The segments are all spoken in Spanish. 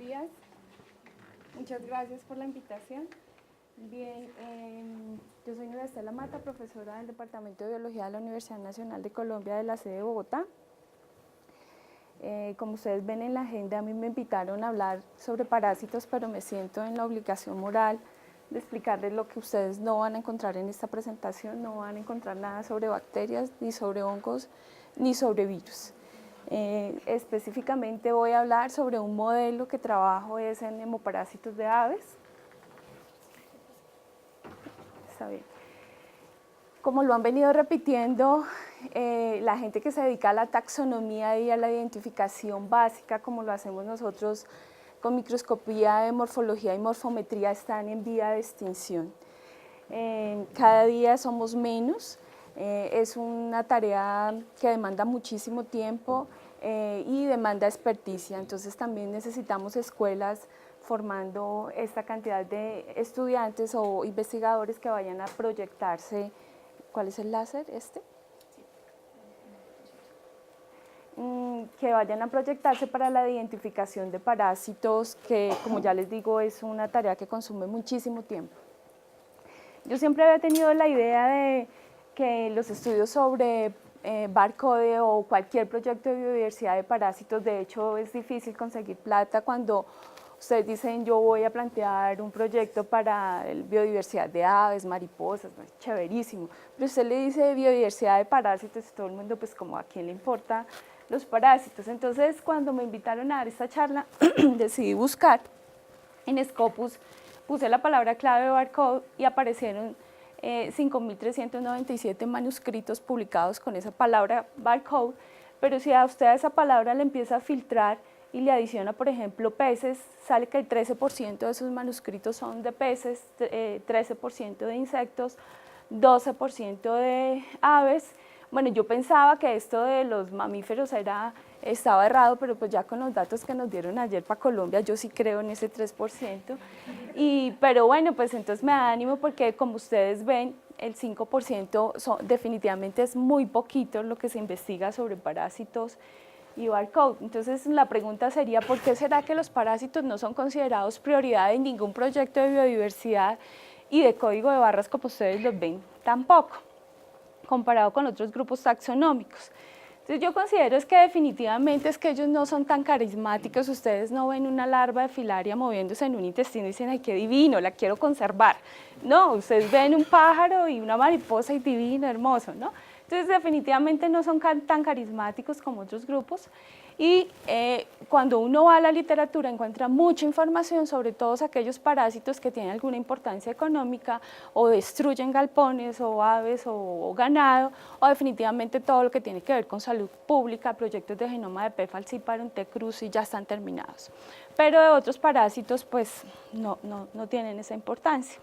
días. Muchas gracias por la invitación. Bien, yo soy Nuria Estela Mata, profesora del Departamento de Biología de la Universidad Nacional de Colombia de la sede de Bogotá. Como ustedes ven en la agenda, a mí me invitaron a hablar sobre parásitos, pero me siento en la obligación moral de explicarles lo que ustedes no van a encontrar en esta presentación. No van a encontrar nada sobre bacterias, ni sobre hongos, ni sobre virus. Específicamente voy a hablar sobre un modelo que trabajo es en hemoparásitos de aves. Está bien. Como lo han venido repitiendo, la gente que se dedica a la taxonomía y a la identificación básica, como lo hacemos nosotros con microscopía de morfología y morfometría, están en vía de extinción. Cada día somos menos. Es una tarea que demanda muchísimo tiempo y demanda experticia, entonces también necesitamos escuelas formando esta cantidad de estudiantes o investigadores que vayan a proyectarse. ¿Cuál es el láser? Que vayan a proyectarse para la identificación de parásitos, que como ya les digo es una tarea que consume muchísimo tiempo. Yo siempre había tenido la idea de que los estudios sobre Barcode o cualquier proyecto de biodiversidad de parásitos, de hecho es difícil conseguir plata cuando ustedes dicen yo voy a plantear un proyecto para biodiversidad de aves, mariposas, chéverísimo, pero usted le dice biodiversidad de parásitos y todo el mundo pues como a quién le importa los parásitos. Entonces cuando me invitaron a dar esta charla decidí buscar en Scopus, puse la palabra clave Barcode y aparecieron 5.397 manuscritos publicados con esa palabra Barcode, pero si a usted a esa palabra le empieza a filtrar y le adiciona, por ejemplo, peces, sale que el 13% de esos manuscritos son de peces, 13% de insectos, 12% de aves. Bueno, yo pensaba que esto de los mamíferos estaba errado, pero pues ya con los datos que nos dieron ayer para Colombia, yo sí creo en ese 3%. Pero bueno, pues entonces me da ánimo porque como ustedes ven, el 5% definitivamente es muy poquito lo que se investiga sobre parásitos y Barcode. Entonces la pregunta sería, ¿por qué será que los parásitos no son considerados prioridad en ningún proyecto de biodiversidad y de código de barras como ustedes los ven? Tampoco, comparado con otros grupos taxonómicos. Entonces yo considero que definitivamente es que ellos no son tan carismáticos. Ustedes no ven una larva de filaria moviéndose en un intestino y dicen, ay, qué divino, la quiero conservar. No, ustedes ven un pájaro y una mariposa y divino, hermoso, ¿no? Entonces definitivamente no son tan carismáticos como otros grupos. Y cuando uno va a la literatura encuentra mucha información sobre todos aquellos parásitos que tienen alguna importancia económica o destruyen galpones o aves o ganado, o definitivamente todo lo que tiene que ver con salud pública, proyectos de genoma de P. falciparum, T. cruzi ya están terminados. Pero de otros parásitos pues no tienen esa importancia.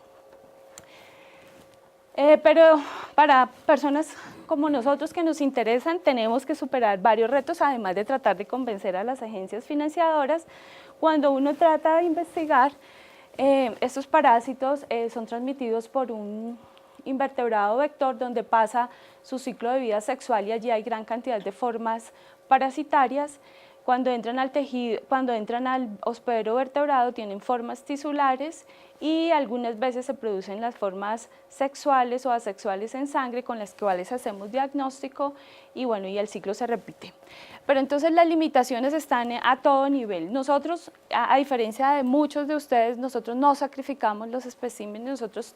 Pero para personas como nosotros que nos interesan, tenemos que superar varios retos, además de tratar de convencer a las agencias financiadoras. Cuando uno trata de investigar, estos parásitos son transmitidos por un invertebrado vector donde pasa su ciclo de vida sexual y allí hay gran cantidad de formas parasitarias. Cuando entran al tejido, cuando entran al hospedero vertebrado tienen formas tisulares y algunas veces se producen las formas sexuales o asexuales en sangre con las cuales hacemos diagnóstico y bueno, y el ciclo se repite. Pero entonces las limitaciones están a todo nivel. Nosotros, a diferencia de muchos de ustedes, nosotros no sacrificamos los especímenes, nosotros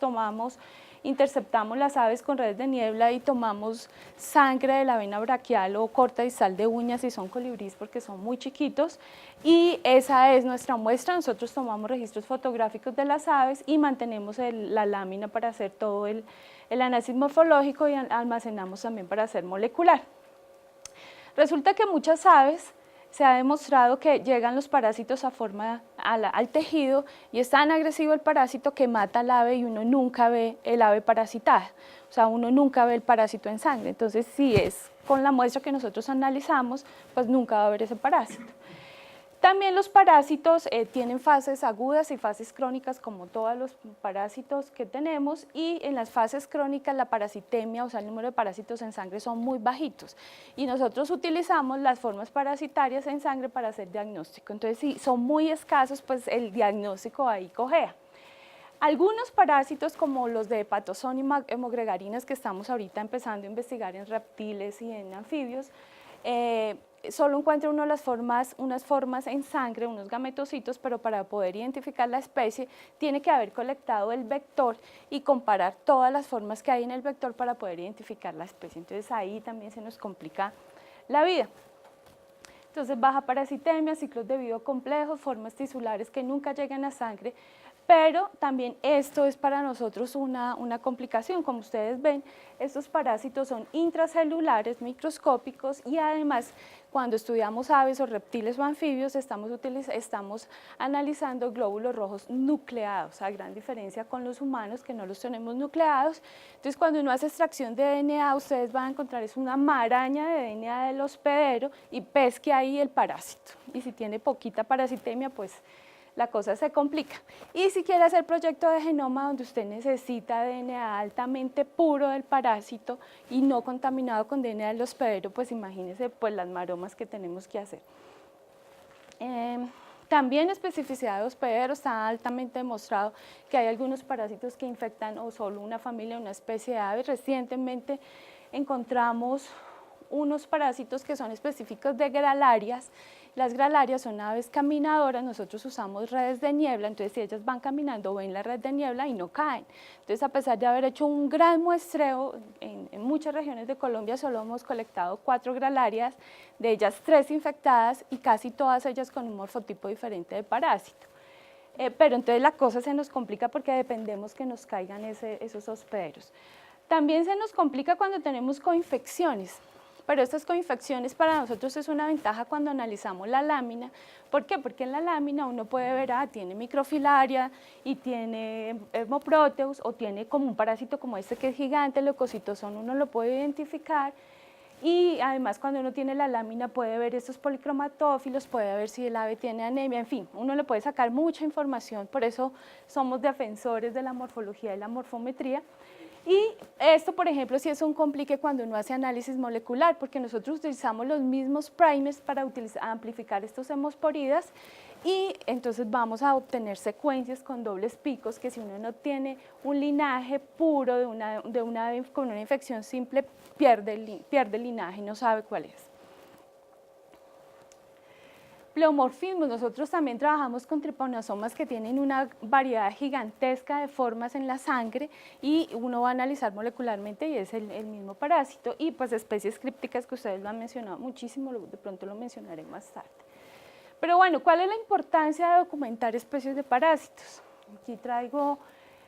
interceptamos las aves con redes de niebla y tomamos sangre de la vena braquial o corta distal de uñas si son colibríes porque son muy chiquitos y esa es nuestra muestra. Nosotros tomamos registros fotográficos de las aves y mantenemos la lámina para hacer todo el análisis morfológico y almacenamos también para hacer molecular. Resulta que muchas aves se ha demostrado que llegan los parásitos al tejido y es tan agresivo el parásito que mata al ave y uno nunca ve el ave parasitada, o sea, uno nunca ve el parásito en sangre. Entonces, si es con la muestra que nosotros analizamos, pues nunca va a haber ese parásito. También los parásitos tienen fases agudas y fases crónicas como todos los parásitos que tenemos, y en las fases crónicas la parasitemia, o sea el número de parásitos en sangre son muy bajitos y nosotros utilizamos las formas parasitarias en sangre para hacer diagnóstico. Entonces si son muy escasos, pues el diagnóstico ahí cojea. Algunos parásitos como los de hepatozón y hemogregarinas que estamos ahorita empezando a investigar en reptiles y en anfibios, solo encuentra uno unas formas en sangre, unos gametocitos, pero para poder identificar la especie tiene que haber colectado el vector y comparar todas las formas que hay en el vector para poder identificar la especie. Entonces ahí también se nos complica la vida. Entonces baja parasitemia, ciclos de vida complejos, formas tisulares que nunca llegan a sangre, pero también esto es para nosotros una complicación. Como ustedes ven, estos parásitos son intracelulares, microscópicos, y además cuando estudiamos aves o reptiles o anfibios estamos analizando glóbulos rojos nucleados, a gran diferencia con los humanos que no los tenemos nucleados. Entonces cuando uno hace extracción de DNA, ustedes van a encontrar es una maraña de DNA del hospedero y pesque ahí el parásito, y si tiene poquita parasitemia, pues la cosa se complica. Y si quiere hacer proyecto de genoma donde usted necesita DNA altamente puro del parásito y no contaminado con DNA del hospedero, pues imagínese pues las maromas que tenemos que hacer. También especificidad de hospedero, está altamente demostrado que hay algunos parásitos que infectan o solo una familia, una especie de aves. Recientemente encontramos unos parásitos que son específicos de gralarias. Las gralarias son aves caminadoras, nosotros usamos redes de niebla, entonces si ellas van caminando ven la red de niebla y no caen. Entonces a pesar de haber hecho un gran muestreo en muchas regiones de Colombia, solo hemos colectado 4 gralarias, de ellas 3 infectadas y casi todas ellas con un morfotipo diferente de parásito. Pero entonces la cosa se nos complica porque dependemos que nos caigan esos hospederos. También se nos complica cuando tenemos coinfecciones. Pero estas coinfecciones para nosotros es una ventaja cuando analizamos la lámina. ¿Por qué? Porque en la lámina uno puede ver, tiene microfilaria y tiene Hermoproteus, o tiene como un parásito como este que es gigante, el leucocitosón, uno lo puede identificar. Y además cuando uno tiene la lámina puede ver estos policromatófilos, puede ver si el ave tiene anemia, en fin, uno le puede sacar mucha información, por eso somos defensores de la morfología y la morfometría. Y esto, por ejemplo, sí es un complique cuando uno hace análisis molecular, porque nosotros utilizamos los mismos primers para amplificar estos hemosporidas, y entonces vamos a obtener secuencias con dobles picos que si uno no tiene un linaje puro de una ave con una infección simple, pierde el linaje y no sabe cuál es. Pleomorfismo, nosotros también trabajamos con tripanosomas que tienen una variedad gigantesca de formas en la sangre y uno va a analizar molecularmente y es el mismo parásito, y pues especies crípticas que ustedes lo han mencionado muchísimo, de pronto lo mencionaré más tarde. Pero bueno, ¿cuál es la importancia de documentar especies de parásitos? Aquí traigo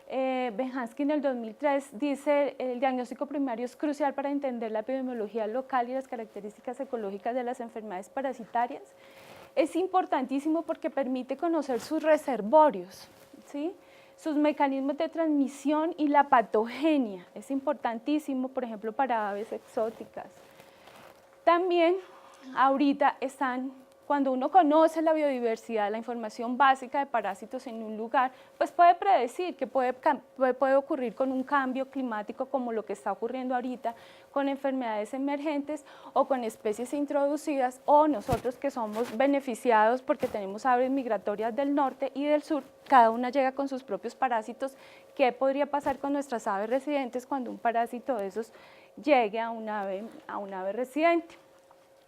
Benhansky en el 2003, dice: el diagnóstico primario es crucial para entender la epidemiología local y las características ecológicas de las enfermedades parasitarias. Es importantísimo porque permite conocer sus reservorios, ¿sí?, sus mecanismos de transmisión y la patogenia. Es importantísimo, por ejemplo, para aves exóticas. También ahorita cuando uno conoce la biodiversidad, la información básica de parásitos en un lugar, pues puede predecir que puede ocurrir con un cambio climático como lo que está ocurriendo ahorita, con enfermedades emergentes o con especies introducidas, o nosotros que somos beneficiados porque tenemos aves migratorias del norte y del sur, cada una llega con sus propios parásitos. ¿Qué podría pasar con nuestras aves residentes cuando un parásito de esos llegue a una ave residente?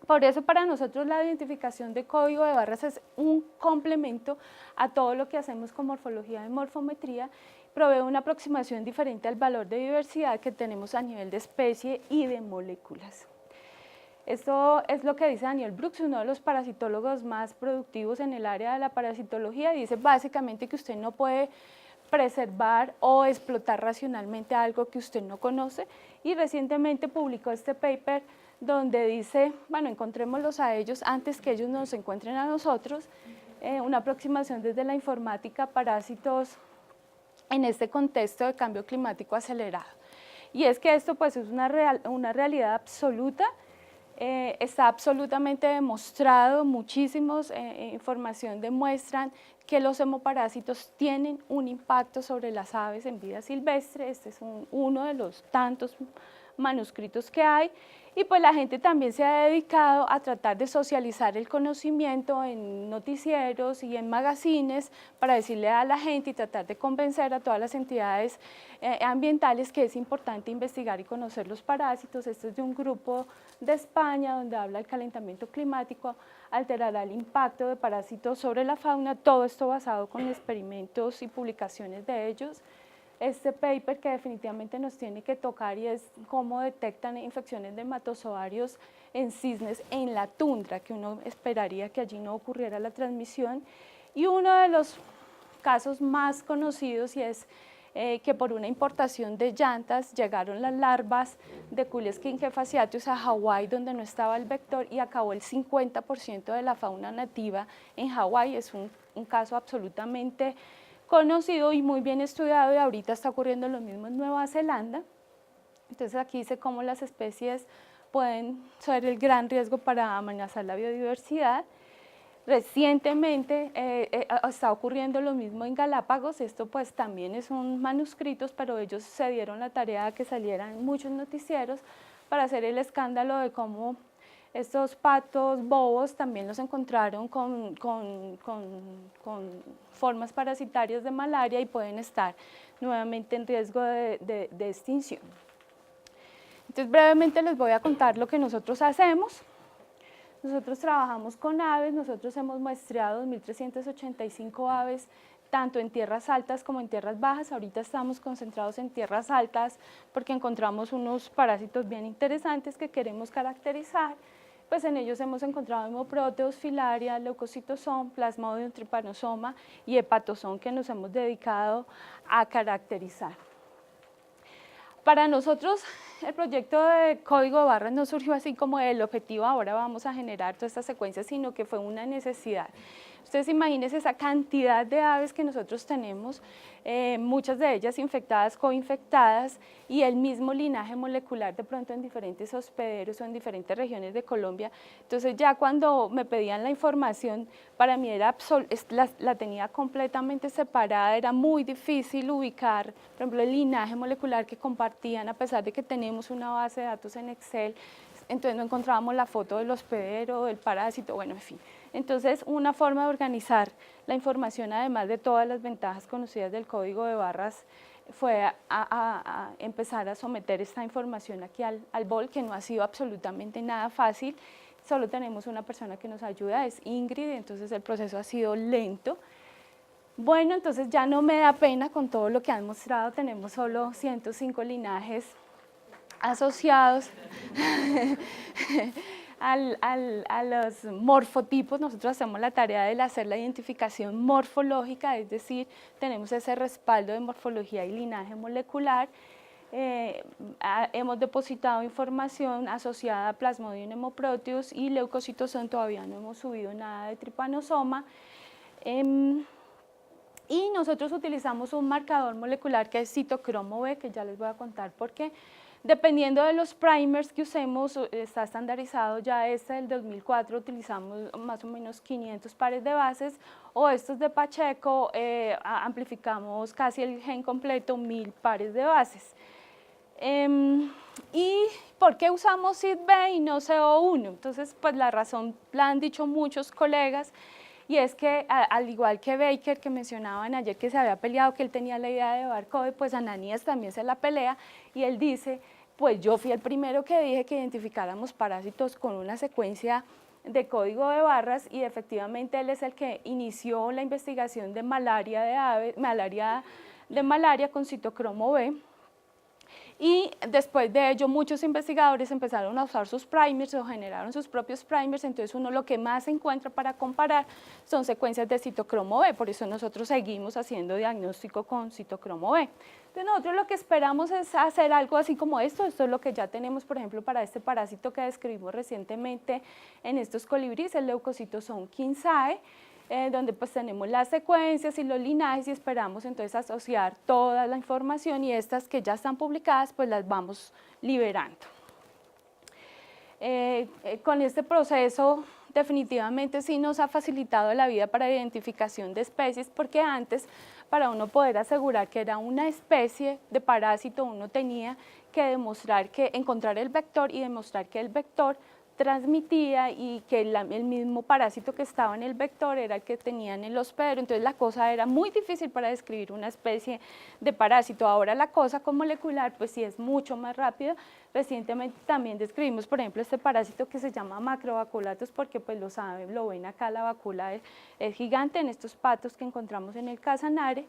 Por eso para nosotros la identificación de código de barras es un complemento a todo lo que hacemos con morfología y morfometría, provee una aproximación diferente al valor de diversidad que tenemos a nivel de especie y de moléculas. Esto es lo que dice Daniel Brooks, uno de los parasitólogos más productivos en el área de la parasitología. Dice básicamente que usted no puede preservar o explotar racionalmente algo que usted no conoce, y recientemente publicó este paper donde dice, bueno, encontrémoslos a ellos antes que ellos nos encuentren a nosotros, una aproximación desde la informática a parásitos en este contexto de cambio climático acelerado. Y es que esto pues es una realidad absoluta. Está absolutamente demostrado, muchísimos información demuestran que los hemoparásitos tienen un impacto sobre las aves en vida silvestre. Este es uno de los tantos manuscritos que hay, y pues la gente también se ha dedicado a tratar de socializar el conocimiento en noticieros y en magazines para decirle a la gente y tratar de convencer a todas las entidades ambientales que es importante investigar y conocer los parásitos. Esto es de un grupo de España donde habla del calentamiento climático alterará el impacto de parásitos sobre la fauna, todo esto basado con experimentos y publicaciones de ellos. Este paper que definitivamente nos tiene que tocar y es cómo detectan infecciones de hematozoarios en cisnes en la tundra, que uno esperaría que allí no ocurriera la transmisión. Y uno de los casos más conocidos y es que por una importación de llantas llegaron las larvas de Culex fasciatus a Hawái, donde no estaba el vector, y acabó el 50% de la fauna nativa en Hawái. Es un caso absolutamente conocido y muy bien estudiado, y ahorita está ocurriendo lo mismo en Nueva Zelanda. Entonces aquí dice cómo las especies pueden ser el gran riesgo para amenazar la biodiversidad. Recientemente está ocurriendo lo mismo en Galápagos. Esto pues también son manuscritos, pero ellos se dieron la tarea de que salieran muchos noticieros para hacer el escándalo de cómo estos patos bobos también los encontraron con formas parasitarias de malaria y pueden estar nuevamente en riesgo de extinción. Entonces brevemente les voy a contar lo que nosotros hacemos. Nosotros trabajamos con aves, nosotros hemos muestreado 2.385 aves, tanto en tierras altas como en tierras bajas. Ahorita estamos concentrados en tierras altas porque encontramos unos parásitos bien interesantes que queremos caracterizar. Pues en ellos hemos encontrado Hemoproteus, Filaria, Leucocitoson, Plasmodium, Trypanosoma y Hepatoson, que nos hemos dedicado a caracterizar. Para nosotros el proyecto de código de barras no surgió así como el objetivo, ahora vamos a generar todas estas secuencias, sino que fue una necesidad. Ustedes imagínense esa cantidad de aves que nosotros tenemos, muchas de ellas infectadas, coinfectadas, y el mismo linaje molecular de pronto en diferentes hospederos o en diferentes regiones de Colombia. Entonces ya cuando me pedían la información, para mí era la tenía completamente separada, era muy difícil ubicar, por ejemplo, el linaje molecular que compartían, a pesar de que tenemos una base de datos en Excel. Entonces no encontrábamos la foto del hospedero, del parásito, bueno, en fin. Entonces, una forma de organizar la información, además de todas las ventajas conocidas del código de barras, fue a empezar a someter esta información aquí al BOL, que no ha sido absolutamente nada fácil. Solo tenemos una persona que nos ayuda, es Ingrid, entonces el proceso ha sido lento. Bueno, entonces ya no me da pena con todo lo que han mostrado, tenemos solo 105 linajes asociados a los morfotipos. Nosotros hacemos la tarea de hacer la identificación morfológica, es decir, tenemos ese respaldo de morfología y linaje molecular. Hemos depositado información asociada a Plasmodium Hemoproteus y Leucocitoson, todavía no hemos subido nada de Trypanosoma. Y nosotros utilizamos un marcador molecular que es citocromo B, que ya les voy a contar por qué. Dependiendo de los primers que usemos, está estandarizado ya este del 2004, utilizamos más o menos 500 pares de bases, o estos de Pacheco, amplificamos casi el gen completo, 1000 pares de bases. ¿Y por qué usamos SID-B y no CO1? Entonces, pues la razón la han dicho muchos colegas, y es que al igual que Baker, que mencionaban ayer que se había peleado, que él tenía la idea de Barcode, pues Ananías también se la pelea, y él dice, pues yo fui el primero que dije que identificáramos parásitos con una secuencia de código de barras, y efectivamente él es el que inició la investigación de malaria de aves, malaria con citocromo B. Y después de ello muchos investigadores empezaron a usar sus primers o generaron sus propios primers. Entonces uno lo que más encuentra para comparar son secuencias de citocromo B, por eso nosotros seguimos haciendo diagnóstico con citocromo B. Entonces nosotros lo que esperamos es hacer algo así como esto es lo que ya tenemos, por ejemplo, para este parásito que describimos recientemente en estos colibríes, el Leucocitoson quinzae, donde pues tenemos las secuencias y los linajes, y esperamos entonces asociar toda la información, y estas que ya están publicadas pues las vamos liberando. Con este proceso definitivamente sí nos ha facilitado la vida para identificación de especies, porque antes, para uno poder asegurar que era una especie de parásito, uno tenía que encontrar el vector y demostrar que el vector transmitía y que el mismo parásito que estaba en el vector era el que tenía en el hospedero. Entonces la cosa era muy difícil para describir una especie de parásito. Ahora la cosa con molecular pues sí es mucho más rápida. Recientemente también describimos, por ejemplo, este parásito que se llama Macrobaculatus, porque pues lo saben, lo ven acá, la vacula es gigante en estos patos que encontramos en el Casanare.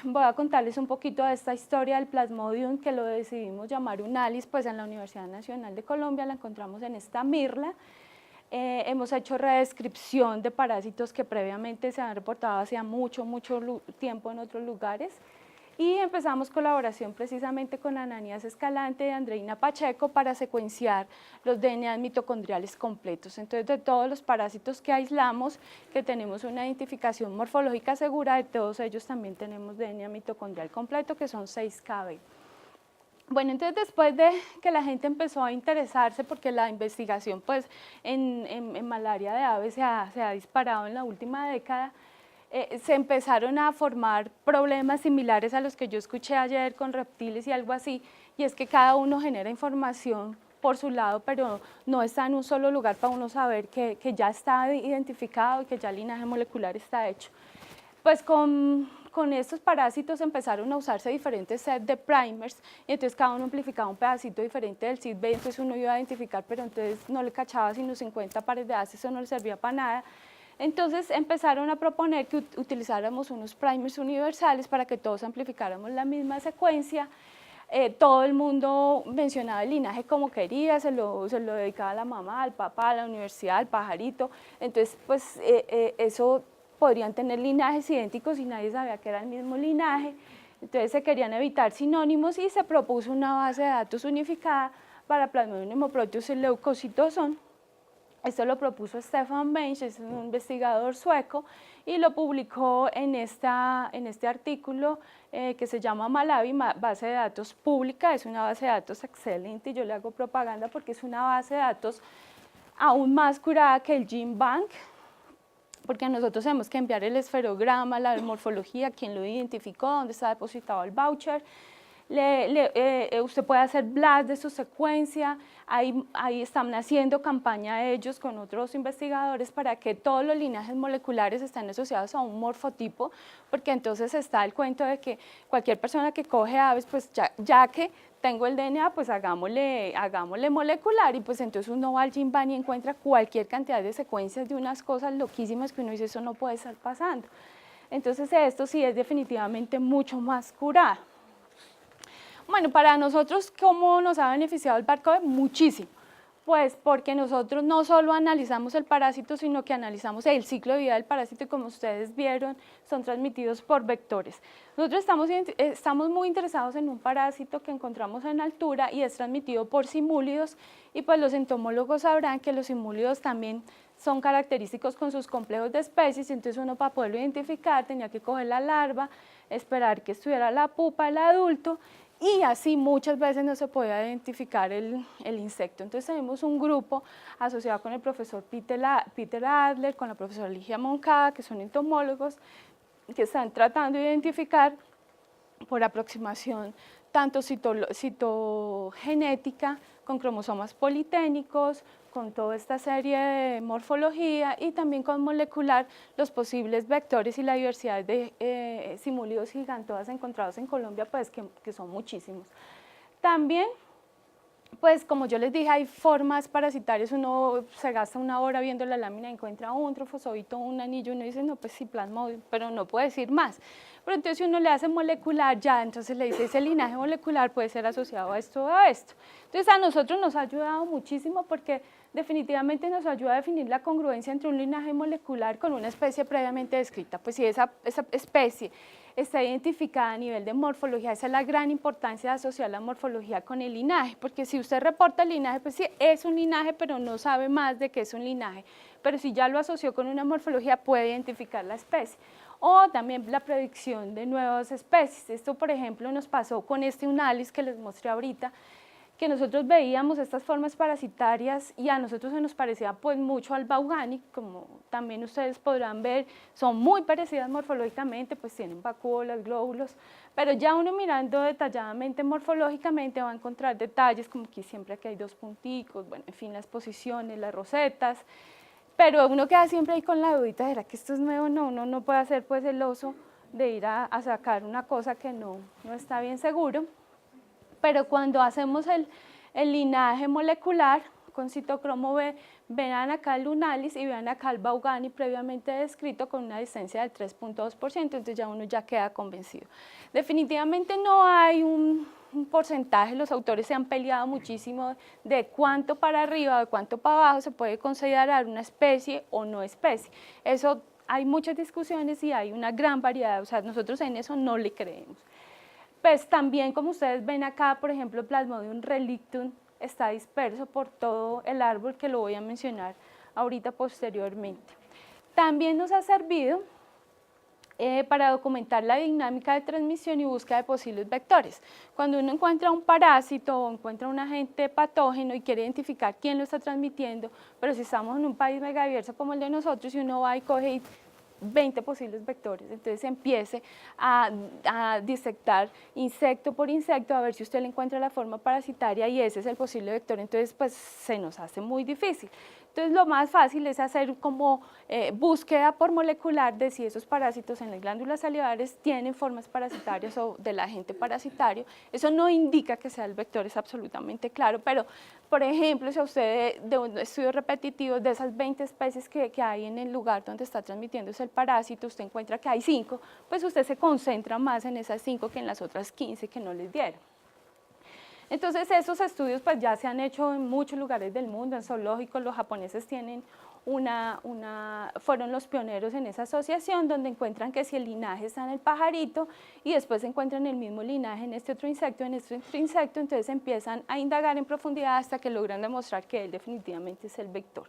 Voy a contarles un poquito de esta historia del Plasmodium, que lo decidimos llamar Unalis, pues en la Universidad Nacional de Colombia la encontramos en esta mirla. Hemos hecho redescripción de parásitos que previamente se han reportado hacía mucho tiempo en otros lugares. Y empezamos colaboración precisamente con Ananías Escalante y Andreina Pacheco para secuenciar los DNA mitocondriales completos. Entonces, de todos los parásitos que aislamos, que tenemos una identificación morfológica segura, de todos ellos también tenemos DNA mitocondrial completo, que son 6KB. Bueno, entonces después de que la gente empezó a interesarse, porque la investigación pues, en malaria de aves se ha disparado en la última década, se empezaron a formar problemas similares a los que yo escuché ayer con reptiles y algo así, y es que cada uno genera información por su lado, pero no está en un solo lugar para uno saber que ya está identificado y que ya el linaje molecular está hecho. Pues con estos parásitos empezaron a usarse diferentes sets de primers, y entonces cada uno amplificaba un pedacito diferente del SID-B, entonces uno iba a identificar, pero entonces no le cachaba sino 50 pares de bases, eso no le servía para nada. Entonces empezaron a proponer que utilizáramos unos primers universales para que todos amplificáramos la misma secuencia. Todo el mundo mencionaba el linaje como quería, se lo dedicaba a la mamá, al papá, a la universidad, al pajarito. Entonces, pues eso podrían tener linajes idénticos y nadie sabía que era el mismo linaje. Entonces se querían evitar sinónimos y se propuso una base de datos unificada para Plasmodium pneumoproteus y leucocitosón. Esto lo propuso Stefan Bench, es un investigador sueco, y lo publicó en este artículo que se llama Malawi, base de datos pública. Es una base de datos excelente y yo le hago propaganda porque es una base de datos aún más curada que el GenBank, porque nosotros tenemos que enviar el esferograma, la morfología, quién lo identificó, dónde está depositado el voucher. Usted puede hacer blast de su secuencia, ahí están haciendo campaña ellos con otros investigadores para que todos los linajes moleculares estén asociados a un morfotipo, porque entonces está el cuento de que cualquier persona que coge aves, pues ya que tengo el DNA, pues hagámosle molecular, y pues entonces uno va al GenBank y encuentra cualquier cantidad de secuencias de unas cosas loquísimas que uno dice, eso no puede estar pasando. Entonces esto sí es definitivamente mucho más curado. Bueno, para nosotros, ¿cómo nos ha beneficiado el Barcode? Muchísimo, pues porque nosotros no solo analizamos el parásito, sino que analizamos el ciclo de vida del parásito, y como ustedes vieron, son transmitidos por vectores. Nosotros estamos muy interesados en un parásito que encontramos en altura y es transmitido por simúlidos, y pues los entomólogos sabrán que los simúlidos también son característicos con sus complejos de especies, y entonces uno, para poderlo identificar, tenía que coger la larva, esperar que estuviera la pupa, el adulto, y así muchas veces no se podía identificar el insecto. Entonces tenemos un grupo asociado con el profesor Peter Adler, con la profesora Ligia Moncada, que son entomólogos, que están tratando de identificar por aproximación tanto citogenética, con cromosomas politénicos, con toda esta serie de morfología, y también con molecular los posibles vectores y la diversidad de simúlidos gigantodas encontrados en Colombia, pues que son muchísimos. También, pues como yo les dije, hay formas parasitarias, uno se gasta una hora viendo la lámina y encuentra un trofosovito, un anillo, uno dice, no, pues sí, Plasmodium, pero no puede decir más. Pero entonces si uno le hace molecular, ya, entonces le dice, ese linaje molecular puede ser asociado a esto o a esto. Entonces a nosotros nos ha ayudado muchísimo, porque definitivamente nos ayuda a definir la congruencia entre un linaje molecular con una especie previamente descrita. Pues si esa especie está identificada a nivel de morfología, esa es la gran importancia de asociar la morfología con el linaje, porque si usted reporta el linaje, pues sí, es un linaje, pero no sabe más de qué es un linaje, pero si ya lo asoció con una morfología, puede identificar la especie. O también la predicción de nuevas especies. Esto, por ejemplo, nos pasó con este Unalis que les mostré ahorita, que nosotros veíamos estas formas parasitarias y a nosotros se nos parecía pues mucho al Vaugani, como también ustedes podrán ver, son muy parecidas morfológicamente, pues tienen vacuolas, glóbulos, pero ya uno mirando detalladamente morfológicamente va a encontrar detalles como aquí siempre hay 2 punticos, bueno, en fin, las posiciones, las rosetas, pero uno queda siempre ahí con la dudita, ¿será que esto es nuevo? No, uno no puede hacer pues el oso de ir a sacar una cosa que no está bien seguro, pero cuando hacemos el linaje molecular con citocromo B, vean acá el lunalis y vean acá el Vaugani previamente descrito con una distancia del 3.2%, entonces ya uno ya queda convencido. Definitivamente no hay un porcentaje, los autores se han peleado muchísimo de cuánto para arriba o de cuánto para abajo se puede considerar una especie o no especie. Eso hay muchas discusiones y hay una gran variedad, o sea, nosotros en eso no le creemos. Pues también, como ustedes ven acá, por ejemplo, Plasmodium relictum está disperso por todo el árbol, que lo voy a mencionar ahorita posteriormente. También nos ha servido para documentar la dinámica de transmisión y búsqueda de posibles vectores. Cuando uno encuentra un parásito o encuentra un agente patógeno y quiere identificar quién lo está transmitiendo, pero si estamos en un país mega diverso como el de nosotros y uno va y coge 20 posibles vectores, entonces empiece a disectar insecto por insecto a ver si usted le encuentra la forma parasitaria y ese es el posible vector, entonces pues se nos hace muy difícil. Entonces lo más fácil es hacer como búsqueda por molecular de si esos parásitos en las glándulas salivares tienen formas parasitarias o del agente parasitario. Eso no indica que sea el vector, es absolutamente claro, pero por ejemplo, si a usted de un estudio repetitivo de esas 20 especies que hay en el lugar donde está transmitiéndose el parásito, usted encuentra que hay 5, pues usted se concentra más en esas 5 que en las otras 15 que no les dieron. Entonces esos estudios pues ya se han hecho en muchos lugares del mundo, en zoológicos, los japoneses tienen fueron los pioneros en esa asociación donde encuentran que si el linaje está en el pajarito y después encuentran el mismo linaje en este otro insecto, entonces empiezan a indagar en profundidad hasta que logran demostrar que él definitivamente es el vector.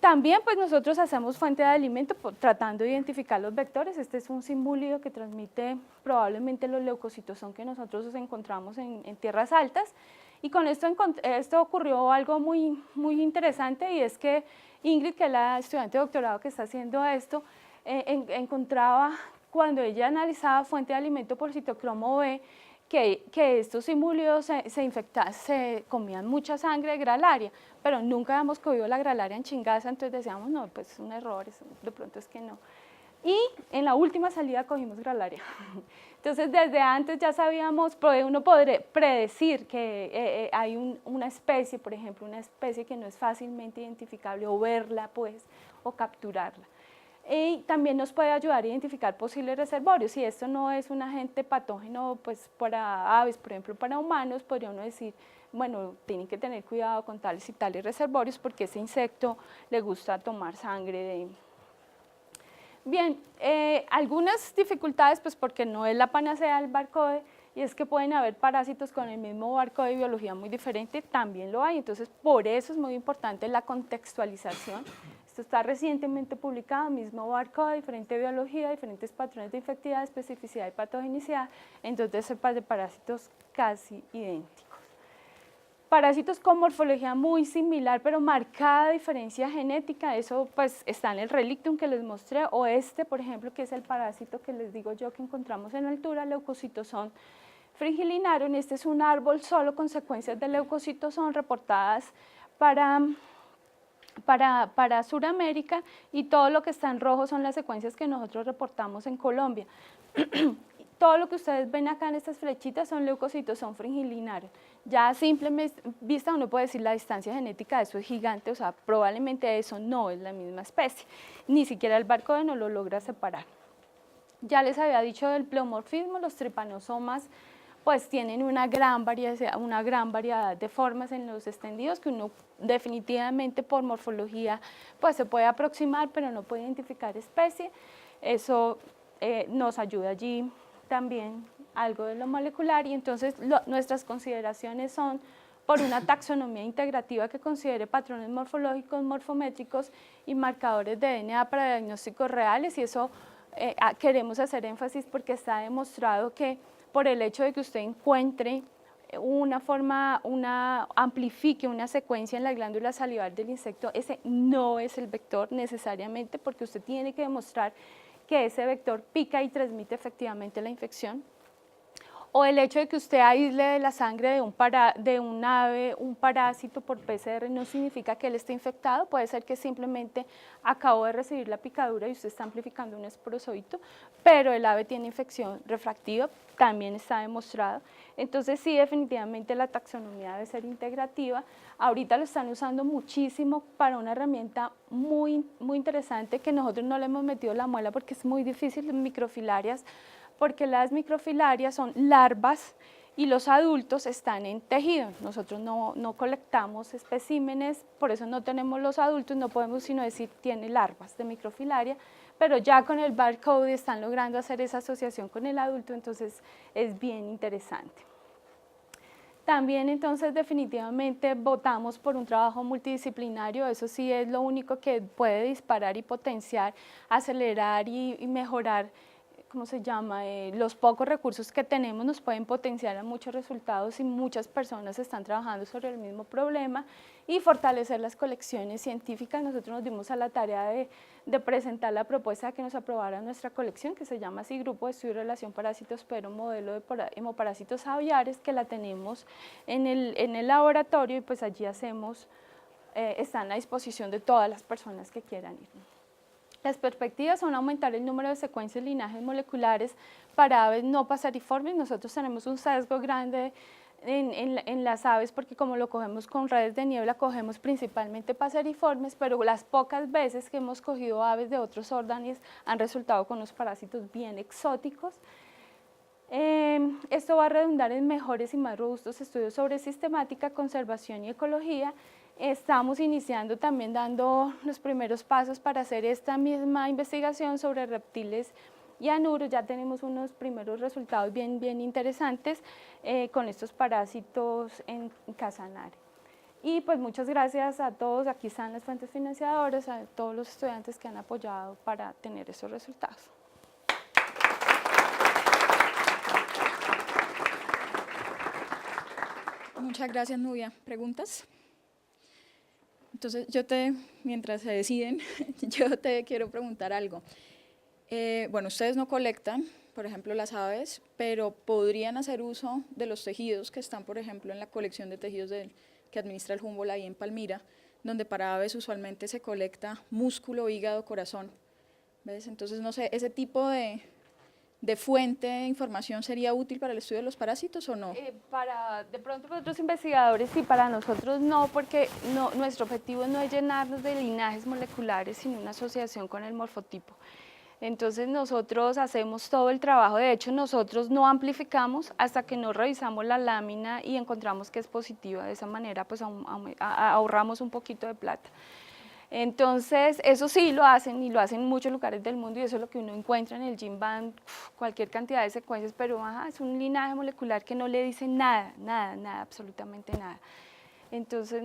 También pues nosotros hacemos fuente de alimento tratando de identificar los vectores. Este es un simúlido que transmite probablemente los leucocitosos que nosotros encontramos en tierras altas. Y con esto ocurrió algo muy interesante y es que Ingrid, que es la estudiante de doctorado que está haciendo esto, encontraba cuando ella analizaba fuente de alimento por citocromo B, que estos simúlidos se comían mucha sangre de gralaria, pero nunca habíamos cogido la gralaria en Chingaza, entonces decíamos, no, pues es un error, de pronto es que no. Y en la última salida cogimos gralaria. Entonces desde antes ya sabíamos, uno podría predecir que hay una especie, por ejemplo, una especie que no es fácilmente identificable, o verla pues, o capturarla. Y también nos puede ayudar a identificar posibles reservorios. Si esto no es un agente patógeno pues para aves, por ejemplo para humanos, podría uno decir, bueno, tienen que tener cuidado con tales y tales reservorios porque ese insecto le gusta tomar sangre de... Bien, algunas dificultades pues porque no es la panacea del Barcode, y es que pueden haber parásitos con el mismo barco de biología muy diferente, también lo hay, entonces por eso es muy importante la contextualización. Esto está recientemente publicado, mismo barco de diferente biología, diferentes patrones de infectividad, especificidad y patogenicidad, entonces cepas de parásitos casi idénticos. Parásitos con morfología muy similar, pero marcada diferencia genética, eso pues está en el relictum que les mostré, o por ejemplo, que es el parásito que les digo yo que encontramos en altura, Leucocitoson frigilinarum. Este es un árbol solo con secuencias de Leucocitoson reportadas para Sudamérica, y todo lo que está en rojo son las secuencias que nosotros reportamos en Colombia. Todo lo que ustedes ven acá en estas flechitas son Leucocitoson frigilinarum. Ya a simple vista uno puede decir la distancia genética de eso es gigante, o sea, probablemente eso no es la misma especie, ni siquiera el Barcode no lo logra separar. Ya les había dicho del pleomorfismo, los tripanosomas pues tienen una gran variedad de formas en los extendidos que uno definitivamente por morfología pues se puede aproximar, pero no puede identificar especie. Eso nos ayuda allí también algo de lo molecular, y entonces nuestras consideraciones son por una taxonomía integrativa que considere patrones morfológicos, morfométricos y marcadores de DNA para diagnósticos reales, y eso queremos hacer énfasis porque está demostrado que por el hecho de que usted encuentre amplifique una secuencia en la glándula salival del insecto, ese no es el vector necesariamente, porque usted tiene que demostrar que ese vector pica y transmite efectivamente la infección. O el hecho de que usted aísle de la sangre de un ave un parásito por PCR no significa que él esté infectado, puede ser que simplemente acabó de recibir la picadura y usted está amplificando un esporozoito, pero el ave tiene infección refractiva, también está demostrado. Entonces sí, definitivamente la taxonomía debe ser integrativa. Ahorita lo están usando muchísimo para una herramienta muy interesante que nosotros no le hemos metido la muela porque es muy difícil, microfilarias, porque las microfilarias son larvas y los adultos están en tejido. Nosotros no colectamos especímenes, por eso no tenemos los adultos, no podemos sino decir tiene larvas de microfilaria, pero ya con el barcode están logrando hacer esa asociación con el adulto, entonces es bien interesante. También entonces definitivamente votamos por un trabajo multidisciplinario, eso sí es lo único que puede disparar y potenciar, acelerar y mejorar, ¿cómo se llama? Los pocos recursos que tenemos nos pueden potenciar a muchos resultados y muchas personas están trabajando sobre el mismo problema y fortalecer las colecciones científicas. Nosotros nos dimos a la tarea de presentar la propuesta de que nos aprobara nuestra colección, que se llama así Grupo de Estudio y Relación Parásitos, pero modelo de hemoparásitos aviares, que la tenemos en el laboratorio y pues allí hacemos, están a disposición de todas las personas que quieran ir. Las perspectivas son aumentar el número de secuencias de linajes moleculares para aves no paseriformes. Nosotros tenemos un sesgo grande en las aves porque como lo cogemos con redes de niebla, cogemos principalmente paseriformes, pero las pocas veces que hemos cogido aves de otros órdenes han resultado con unos parásitos bien exóticos. Esto va a redundar en mejores y más robustos estudios sobre sistemática, conservación y ecología. Estamos iniciando también dando los primeros pasos para hacer esta misma investigación sobre reptiles y anuros. Ya tenemos unos primeros resultados bien interesantes con estos parásitos en Casanare. Y pues muchas gracias a todos, aquí están las fuentes financiadoras, a todos los estudiantes que han apoyado para tener esos resultados. Muchas gracias, Nubia. ¿Preguntas? Entonces, mientras se deciden, yo te quiero preguntar algo. Bueno, ustedes no colectan, por ejemplo, las aves, pero podrían hacer uso de los tejidos que están, por ejemplo, en la colección de tejidos que administra el Humboldt ahí en Palmira, donde para aves usualmente se colecta músculo, hígado, corazón. ¿Ves? Entonces, no sé, ese tipo de fuente de información sería útil para el estudio de los parásitos o no? De pronto para otros investigadores sí, para nosotros no, porque nuestro objetivo no es llenarnos de linajes moleculares, sino una asociación con el morfotipo. Entonces nosotros hacemos todo el trabajo, de hecho nosotros no amplificamos hasta que no revisamos la lámina y encontramos que es positiva, de esa manera pues ahorramos un poquito de plata. Entonces, eso sí lo hacen y lo hacen en muchos lugares del mundo y eso es lo que uno encuentra en el GenBank, cualquier cantidad de secuencias, pero es un linaje molecular que no le dice nada, absolutamente nada. Entonces,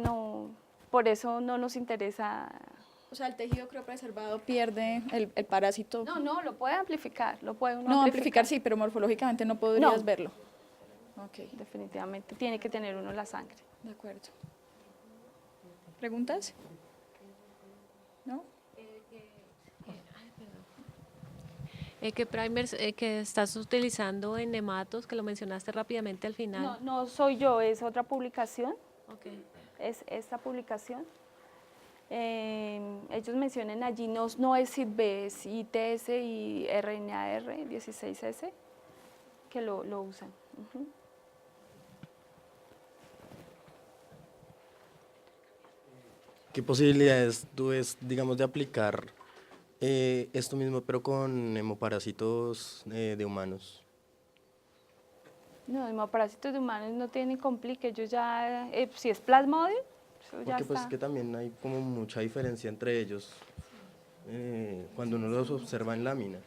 por eso no nos interesa. O sea, el tejido criopreservado pierde el parásito. No, lo puede amplificar, lo puede uno amplificar sí, pero morfológicamente no podrías verlo. Okay. Definitivamente tiene que tener uno la sangre. De acuerdo. ¿Preguntas? ¿No? ¿Qué primers que estás utilizando en nematos, que lo mencionaste rápidamente al final? No soy yo, es otra publicación. Okay. Es esta publicación. Ellos mencionan allí, no es CID-B, es ITS y RNAR 16S, que lo usan. ¿Qué posibilidades tú ves, digamos, de aplicar esto mismo, pero con hemoparásitos de humanos? No, hemoparásitos de humanos no tienen complique, ellos ya, si es plasmodium, eso ya Porque pues está. que también hay como mucha diferencia entre ellos cuando uno los observa en lámina.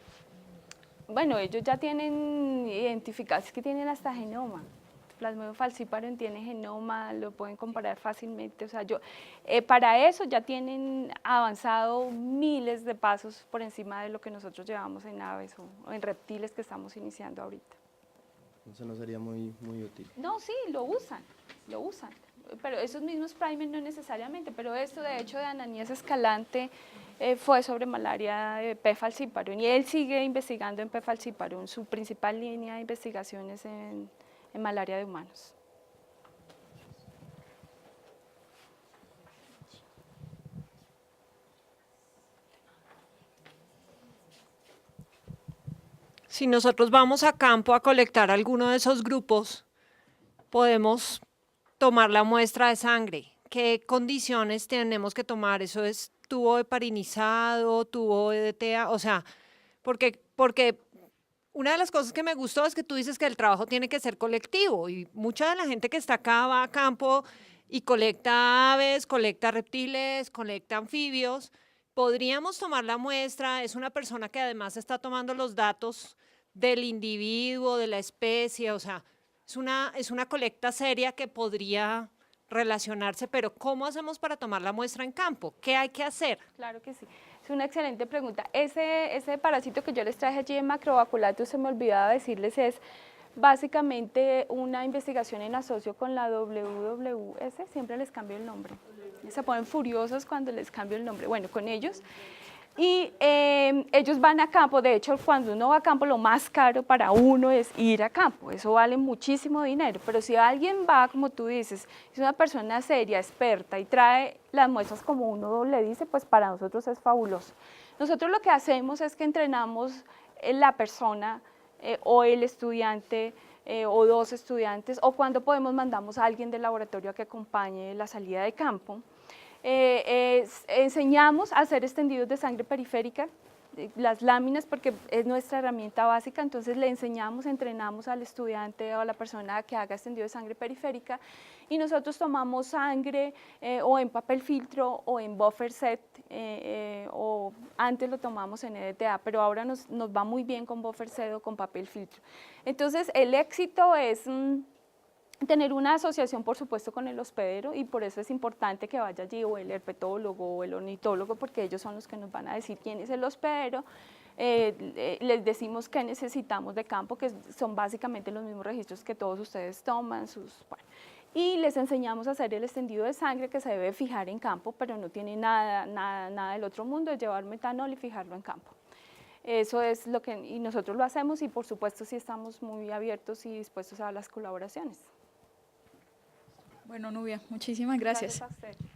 Bueno, ellos ya tienen identificados, es que tienen hasta genoma. Plasmodium falciparum tiene genoma, lo pueden comparar fácilmente, o sea, para eso ya tienen avanzado miles de pasos por encima de lo que nosotros llevamos en aves o en reptiles que estamos iniciando ahorita. Eso no sería muy útil. No, sí, lo usan, pero esos mismos primers no necesariamente, pero esto de hecho de Ananías Escalante fue sobre malaria de P. falciparum y él sigue investigando en P. falciparum, su principal línea de investigación es en malaria de humanos. Si nosotros vamos a campo a colectar alguno de esos grupos, podemos tomar la muestra de sangre. ¿Qué condiciones tenemos que tomar? ¿Eso es tubo heparinizado, tubo EDTA? O sea, porque una de las cosas que me gustó es que tú dices que el trabajo tiene que ser colectivo y mucha de la gente que está acá va a campo y colecta aves, colecta reptiles, colecta anfibios. Podríamos tomar la muestra, es una persona que además está tomando los datos del individuo, de la especie, o sea, es una colecta seria que podría relacionarse, pero ¿cómo hacemos para tomar la muestra en campo? ¿Qué hay que hacer? Claro que sí, es una excelente pregunta. Ese parásito que yo les traje allí en Macrovaculatus, se me olvidaba decirles, es básicamente una investigación en asocio con la WWS, siempre les cambio el nombre, se ponen furiosos cuando les cambio el nombre, bueno, con ellos. Y ellos van a campo, de hecho cuando uno va a campo lo más caro para uno es ir a campo, eso vale muchísimo dinero, pero si alguien va, como tú dices, es una persona seria, experta y trae las muestras como uno le dice, pues para nosotros es fabuloso. Nosotros lo que hacemos es que entrenamos la persona o el estudiante o dos estudiantes, o cuando podemos mandamos a alguien del laboratorio a que acompañe la salida de campo. Enseñamos a hacer extendidos de sangre periférica, las láminas, porque es nuestra herramienta básica, entonces le enseñamos, entrenamos al estudiante o a la persona que haga extendido de sangre periférica y nosotros tomamos sangre o en papel filtro o en buffer set o antes lo tomamos en EDTA, pero ahora nos va muy bien con buffer set o con papel filtro. Entonces el éxito es tener una asociación, por supuesto, con el hospedero y por eso es importante que vaya allí o el herpetólogo o el ornitólogo, porque ellos son los que nos van a decir quién es el hospedero. Les decimos qué necesitamos de campo, que son básicamente los mismos registros que todos ustedes toman, bueno, y les enseñamos a hacer el extendido de sangre que se debe fijar en campo, pero no tiene nada del otro mundo, es llevar metanol y fijarlo en campo. Eso es lo que, y nosotros lo hacemos y por supuesto sí estamos muy abiertos y dispuestos a las colaboraciones. Bueno, Nubia, muchísimas gracias. Gracias a usted.